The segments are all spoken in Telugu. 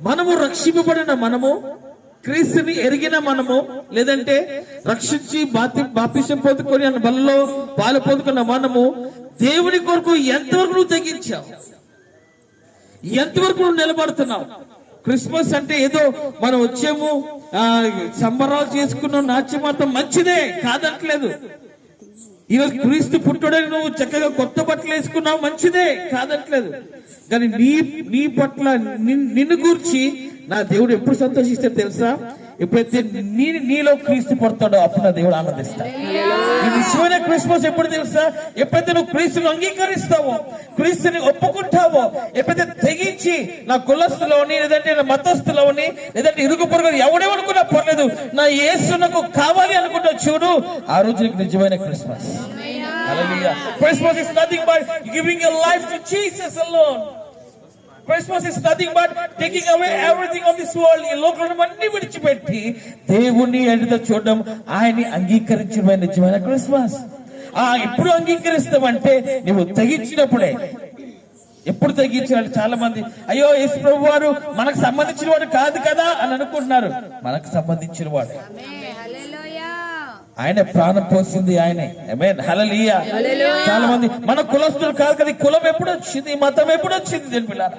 మనము రక్షింపబడిన మనము, క్రీస్తుని ఎరిగిన మనము, లేదంటే రక్షించి బాప్తిసం పొందుకొని అన్న బలలో పాలు పొందుకున్న మనము దేవుని కొరకు ఎంతవరకు నువ్వు తెగించావు? ఎంతవరకు నువ్వు నిలబడుతున్నావు? క్రిస్మస్ అంటే ఏదో మనం వచ్చేము సంబరాలు చేసుకున్నాం, నాట్యమాటం మంచిదే కాదట్లేదు. ఈరోజు క్రీస్తు పుట్టుడని నువ్వు చక్కగా కొత్త బట్టలు వేసుకున్నావు, మంచిదే కాదట్లేదు. కానీ నీ పట్ల నిన్ను గూర్చి నా దేవుడు ఎప్పుడు సంతోషిస్తాడు తెలుసా? ఎప్పుడైతే నీలో క్రీస్తు పడతాడో అప్పుడు నా దేవుడు ఆనందిస్తాడు. ఈ నిజమైన క్రిస్మస్ ఎప్పుడు తెలుసా? ఎప్పుడైతే నువ్వు క్రీస్తుని అంగీకరిస్తావో, క్రీస్తుని ఒప్పుకుంటావో, ఎప్పుడైతే తెగించి నా కులస్తులోని, లేదంటే నా మతస్థులోని, లేదంటే ఇరుగు పొరుగు ఎవడేమనుకున్నా పర్లేదు, నా యేసు నాకు కావాలి అనుకుంటా చూడు, ఆ రోజు నీకు నిజమైన Christmas. Hallelujah. Christmas is nothing but giving your life to Jesus alone. Christmas is nothing but taking away everything of this world. ఈ లోకంలో అన్ని విడిచిపెట్టి దేవుని ఎదుట చూడడం, ఆయన్ని అంగీకరించడమే నిజమైన క్రిస్మస్. ఎప్పుడు అంగీకరిస్తామంటే నువ్వు తెగించినప్పుడే. ఎప్పుడు తగ్గించాడు? చాలా మంది అయ్యో యేసు ప్రభు వారు మనకు సంబంధించిన వాడు కాదు కదా అని అనుకుంటున్నారు. మనకు సంబంధించిన వాడు. ఆయన ప్రాణం పోసింది ఆయనే. ఆమేన్, హల్లెలూయా. చాలా మంది మన కులస్తులు కాదు కదా. కులం ఎప్పుడు వచ్చింది? మతం ఎప్పుడు వచ్చింది? దేని పిల్లలు,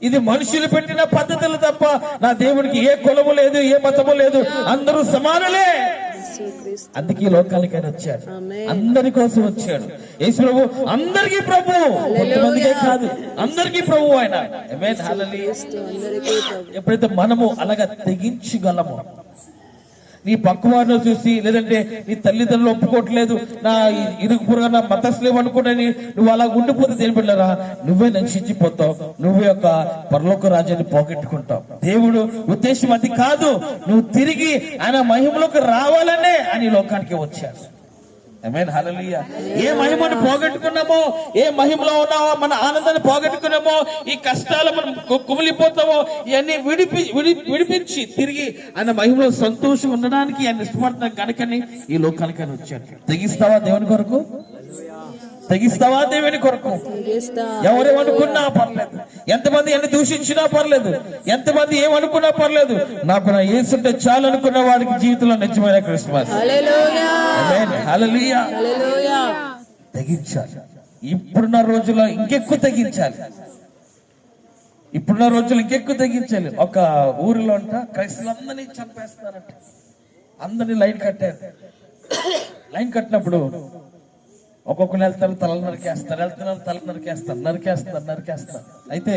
ఇది మనుషులు పెట్టిన పద్ధతులు తప్ప నా దేవుడికి ఏ కులము లేదు, ఏ మతము లేదు, అందరూ సమానులే. అందుకే లోకానికి ఆయన వచ్చాడు, అందరి కోసం వచ్చాడు. యేసు ప్రభు అందరికీ ప్రభు, కొంతమందికే కాదు, అందరికీ ప్రభు ఆయన. ఆమేన్, హల్లెలూయా. ఎప్పుడైతే మనము అలాగా తెగించగలమో, నీ పక్కవారిని చూసి, లేదంటే నీ తల్లిదండ్రులు ఒప్పుకోవట్లేదు, నా ఇరుగు పొరుగు నా మతస్థులు అనుకుని నువ్వు అలా ఉండిపోతే దేని బిడ్డరా నువ్వే నశించిపోతావు, నువ్వే ఒక పరలోక రాజ్యాన్ని పోగొట్టుకుంటావు. దేవుడు ఉద్దేశం అది కాదు. నువ్వు తిరిగి ఆయన మహిమలోకి రావాలనే అని లోకానికి వచ్చాడు. ఆమేన్, హల్లెలూయా. ఏ మహిమను పోగొట్టుకున్నామో, ఏ మహిమలో ఉన్నామో, మన ఆనందాన్ని పోగొట్టుకున్నామో, ఈ కష్టాలు మనం కుమిలిపోతామో, ఇవన్నీ విడిపించి తిరిగి ఆయన మహిమలో సంతోషం ఉండడానికి ఆయన ఇష్టపడుతున్నాం కనుకని ఈ లోకానికి ఆయన వచ్చాడు. తెగిస్తావా దేవుని కొరకు? తెగిస్తావా దేవుని కొరకు? ఎవరేమనుకున్నా పర్లేదు, ఎంతమంది ఎన్ని దూషించినా పర్లేదు, ఎంతమంది ఏమనుకున్నా పర్లేదు, నాకు నా యేసుంటే చాలు అనుకున్న వాడికి జీవితంలో నిజమైన క్రిస్మస్. ఆమేన్, హల్లెలూయా. తెగించాలి. ఇప్పుడున్న రోజుల్లో ఇంకెక్కువ తెగించాలి. ఇప్పుడున్న రోజులు ఇంకెక్కువ తెగించాలి. ఒక ఊరిలో అంట క్రైస్తవులందరినీ చంపేస్తారంట. అందరినీ లైన్ కట్టారు. లైన్ కట్టినప్పుడు ఒక్కొక్కరు వెళ్తారు, తల నరికేస్తారు, వెళ్తున్నారు, తల నరికేస్తారు. అయితే